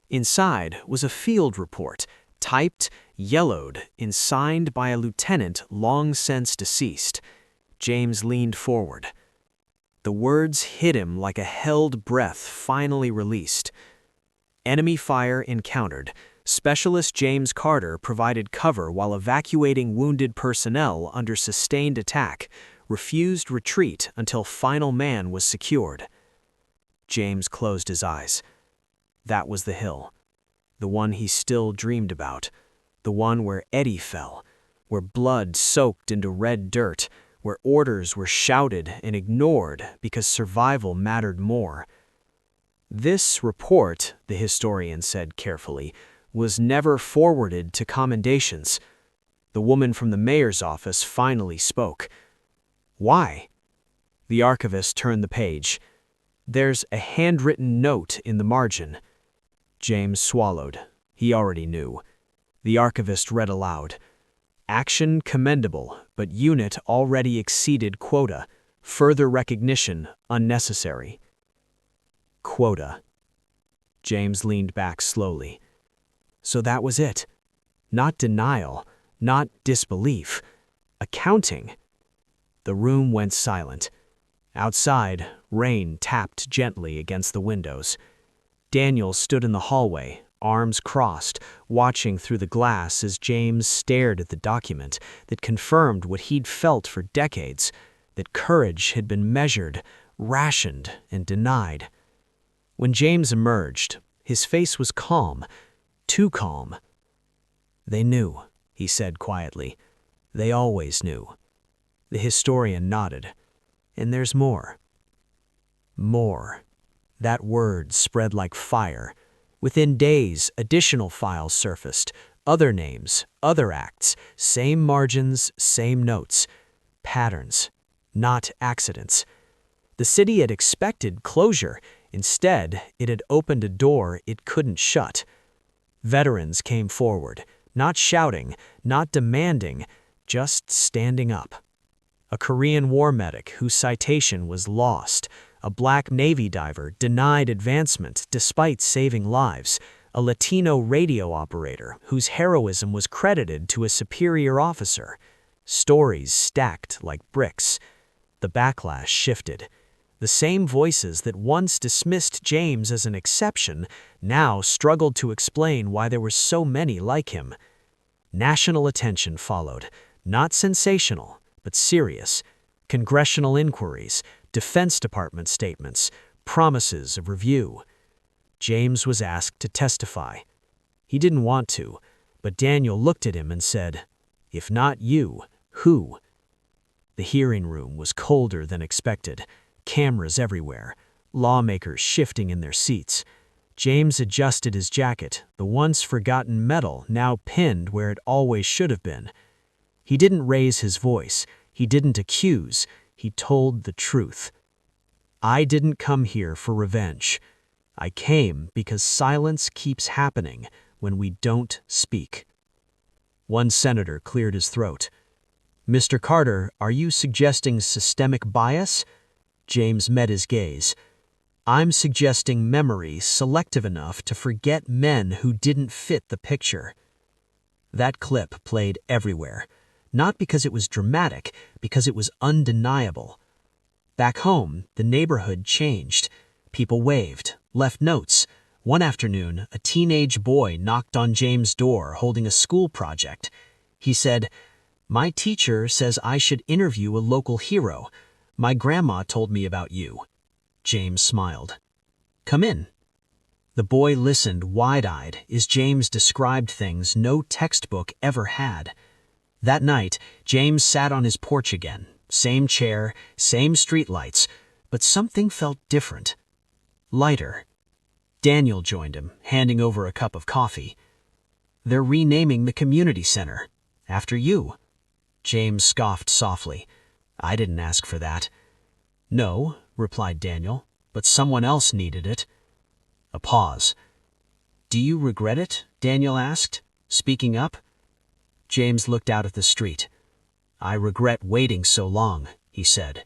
Inside was a field report, typed, yellowed, and signed by a lieutenant long since deceased. James leaned forward. The words hit him like a held breath finally released. Enemy fire encountered. Specialist James Carter provided cover while evacuating wounded personnel under sustained attack, refused retreat until final man was secured. James closed his eyes. That was the hill. The one he still dreamed about. The one where Eddie fell, where blood soaked into red dirt, where orders were shouted and ignored because survival mattered more. This report, the historian said carefully, was never forwarded to commendations. The woman from the mayor's office finally spoke. "Why?" The archivist turned the page. "There's a handwritten note in the margin." James swallowed. He already knew. The archivist read aloud. "Action commendable, but unit already exceeded quota. Further recognition unnecessary." Quota. James leaned back slowly. So that was it. Not denial, not disbelief. Accounting. The room went silent. Outside, rain tapped gently against the windows. Daniel stood in the hallway, arms crossed, watching through the glass as James stared at the document that confirmed what he'd felt for decades, that courage had been measured, rationed, and denied. When James emerged, his face was calm, too calm. "They knew," he said quietly. "They always knew." The historian nodded. "And there's more." More. That word spread like fire. Within days, additional files surfaced. Other names, other acts, same margins, same notes. Patterns, not accidents. The city had expected closure. Instead, it had opened a door it couldn't shut. Veterans came forward, not shouting, not demanding, just standing up. A Korean War medic whose citation was lost. A black Navy diver denied advancement despite saving lives. A Latino radio operator whose heroism was credited to a superior officer. Stories stacked like bricks. The backlash shifted. The same voices that once dismissed James as an exception now struggled to explain why there were so many like him. National attention followed, not sensational, but serious. Congressional inquiries, Defense Department statements, promises of review. James was asked to testify. He didn't want to, but Daniel looked at him and said, "If not you, who?" The hearing room was colder than expected. Cameras everywhere, lawmakers shifting in their seats. James adjusted his jacket, the once forgotten medal now pinned where it always should have been. He didn't raise his voice. He didn't accuse. He told the truth. "I didn't come here for revenge. I came because silence keeps happening when we don't speak." One senator cleared his throat. "Mr. Carter, are you suggesting systemic bias?" James met his gaze. "I'm suggesting memory selective enough to forget men who didn't fit the picture." That clip played everywhere, not because it was dramatic, because it was undeniable. Back home, the neighborhood changed. People waved, left notes. One afternoon, a teenage boy knocked on James' door holding a school project. He said, "My teacher says I should interview a local hero. My grandma told me about you." James smiled. "Come in." The boy listened wide-eyed as James described things no textbook ever had. That night, James sat on his porch again, Same chair, same streetlights, but something felt different. Lighter. Daniel joined him, handing over a cup of coffee. "They're renaming the community center. After you." James scoffed softly. "I didn't ask for that." "No," replied Daniel, "but someone else needed it." A pause. "Do you regret it?" Daniel asked, speaking up. James looked out at the street. "I regret waiting so long," he said.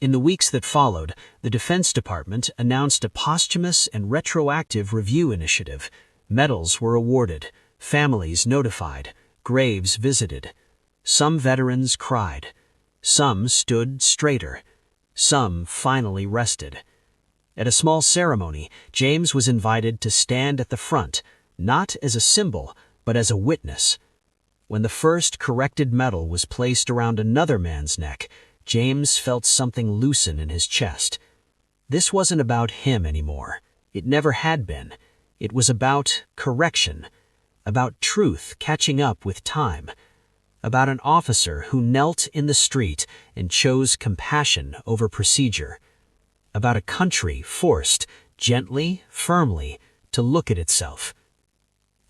In the weeks that followed, the Defense Department announced a posthumous and retroactive review initiative. Medals were awarded, families notified, graves visited. Some veterans cried. Some stood straighter. Some finally rested. At a small ceremony, James was invited to stand at the front, not as a symbol, but as a witness. When the first corrected medal was placed around another man's neck, James felt something loosen in his chest. This wasn't about him anymore. It never had been. It was about correction, about truth catching up with time, about an officer who knelt in the street and chose compassion over procedure, about a country forced, gently, firmly, to look at itself.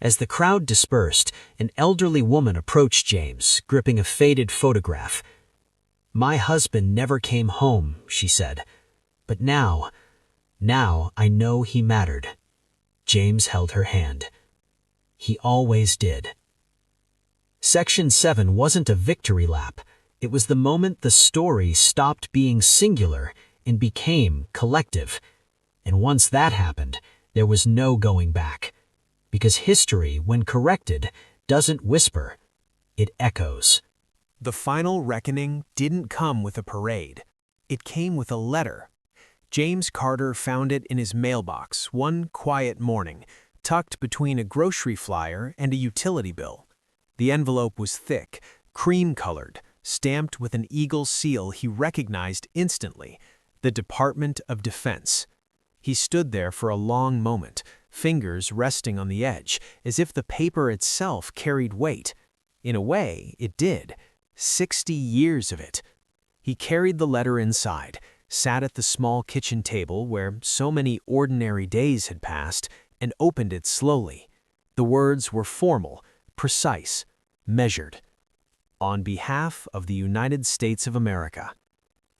As the crowd dispersed, an elderly woman approached James, gripping a faded photograph. "My husband never came home," she said. "But now I know he mattered." James held her hand. "He always did." Section 7 wasn't a victory lap. It was the moment the story stopped being singular and became collective. And once that happened, there was no going back. Because history, when corrected, doesn't whisper, it echoes. The final reckoning didn't come with a parade. It came with a letter. James Carter found it in his mailbox one quiet morning, tucked between a grocery flyer and a utility bill. The envelope was thick, cream-colored, stamped with an eagle seal he recognized instantly, the Department of Defense. He stood there for a long moment, fingers resting on the edge, as if the paper itself carried weight. In a way, it did. 60 years of it. He carried the letter inside, sat at the small kitchen table where so many ordinary days had passed, and opened it slowly. The words were formal, precise, measured. On behalf of the United States of America.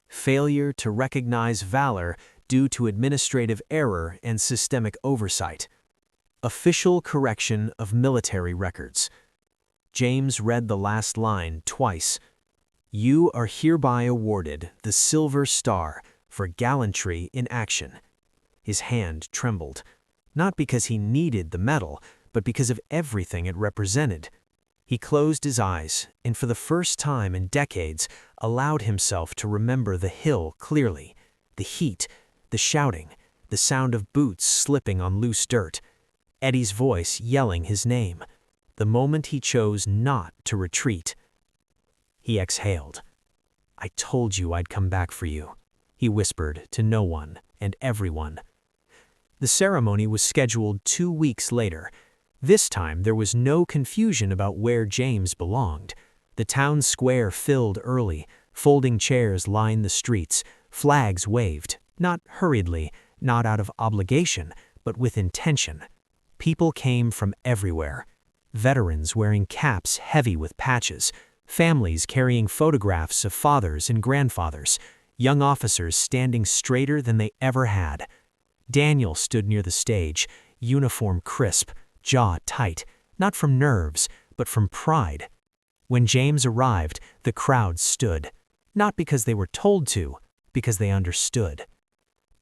Failure to recognize valor due to administrative error and systemic oversight. Official correction of military records. James read the last line twice. "You are hereby awarded the Silver Star for gallantry in action." His hand trembled, not because he needed the medal, but because of everything it represented. He closed his eyes, and for the first time in decades, allowed himself to remember the hill clearly, the heat, the shouting, the sound of boots slipping on loose dirt, Eddie's voice yelling his name, the moment he chose not to retreat. He exhaled. "I told you I'd come back for you," he whispered to no one and everyone. The ceremony was scheduled 2 weeks later. This time there was no confusion about where James belonged. The town square filled early, folding chairs lined the streets, flags waved, not hurriedly, not out of obligation, but with intention. People came from everywhere. Veterans wearing caps heavy with patches, families carrying photographs of fathers and grandfathers, young officers standing straighter than they ever had. Daniel stood near the stage, uniform crisp, jaw tight, not from nerves, but from pride. When James arrived, the crowd stood, not because they were told to, because they understood.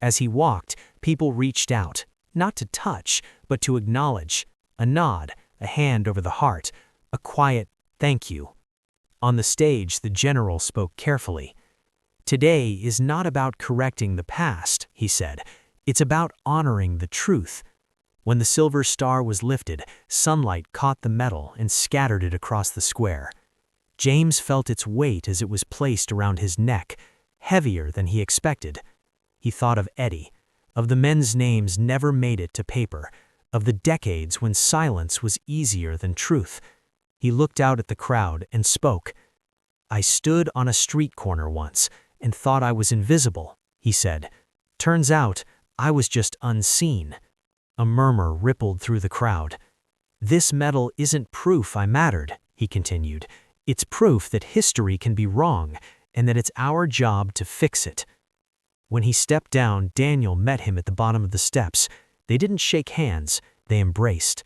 As he walked, people reached out, not to touch, but to acknowledge, a nod, a hand over the heart, a quiet thank you. On the stage, the general spoke carefully. "Today is not about correcting the past," he said. "It's about honoring the truth." When the Silver Star was lifted, sunlight caught the medal and scattered it across the square. James felt its weight as it was placed around his neck, heavier than he expected. He thought of Eddie, of the men's names never made it to paper, of the decades when silence was easier than truth. He looked out at the crowd and spoke. "I stood on a street corner once and thought I was invisible," he said. "Turns out I was just unseen." A murmur rippled through the crowd. "This medal isn't proof I mattered," he continued. "It's proof that history can be wrong and that it's our job to fix it." When he stepped down, Daniel met him at the bottom of the steps. They didn't shake hands, they embraced.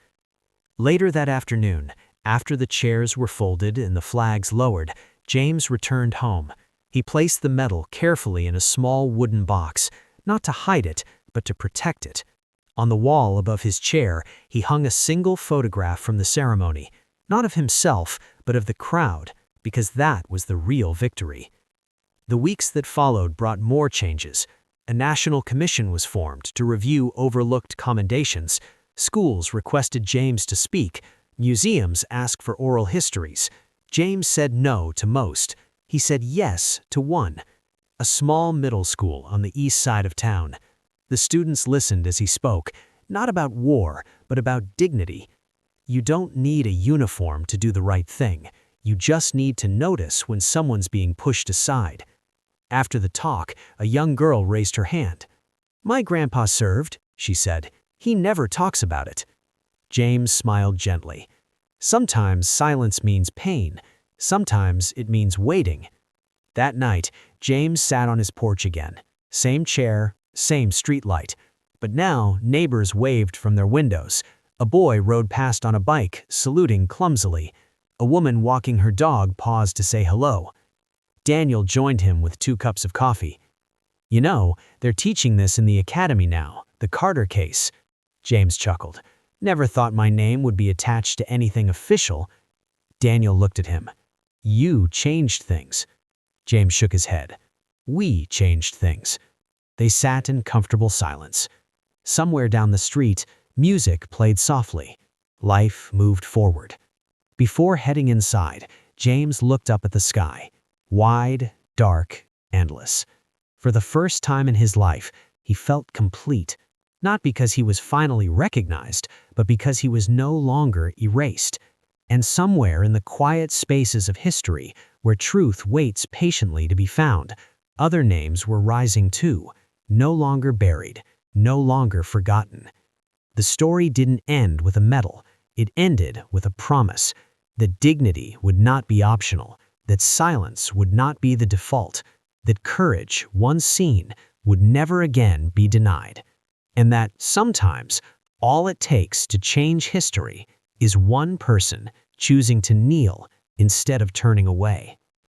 Later that afternoon, after the chairs were folded and the flags lowered, James returned home. He placed the medal carefully in a small wooden box, not to hide it, but to protect it. On the wall above his chair, he hung a single photograph from the ceremony, not of himself, but of the crowd, because that was the real victory. The weeks that followed brought more changes. A national commission was formed to review overlooked commendations. Schools requested James to speak. Museums asked for oral histories. James said no to most. He said yes to one. A small middle school on the east side of town. The students listened as he spoke, not about war, but about dignity. You don't need a uniform to do the right thing. You just need to notice when someone's being pushed aside. After the talk, a young girl raised her hand. "My grandpa served," she said. "He never talks about it." James smiled gently. Sometimes silence means pain. Sometimes it means waiting. That night, James sat on his porch again. Same chair, same streetlight. But now, neighbors waved from their windows. A boy rode past on a bike, saluting clumsily. A woman walking her dog paused to say hello. Daniel joined him with 2 cups of coffee. "You know, they're teaching this in the academy now, the Carter case." James chuckled. "Never thought my name would be attached to anything official." Daniel looked at him. "You changed things." James shook his head. "We changed things." They sat in comfortable silence. Somewhere down the street, music played softly. Life moved forward. Before heading inside, James looked up at the sky. Wide, dark, endless. For the first time in his life, he felt complete. Not because he was finally recognized, but because he was no longer erased. And somewhere in the quiet spaces of history, where truth waits patiently to be found, other names were rising too, no longer buried, no longer forgotten. The story didn't end with a medal. It ended with a promise that dignity would not be optional, that silence would not be the default, that courage, once seen, would never again be denied, and that sometimes all it takes to change history is one person choosing to kneel instead of turning away.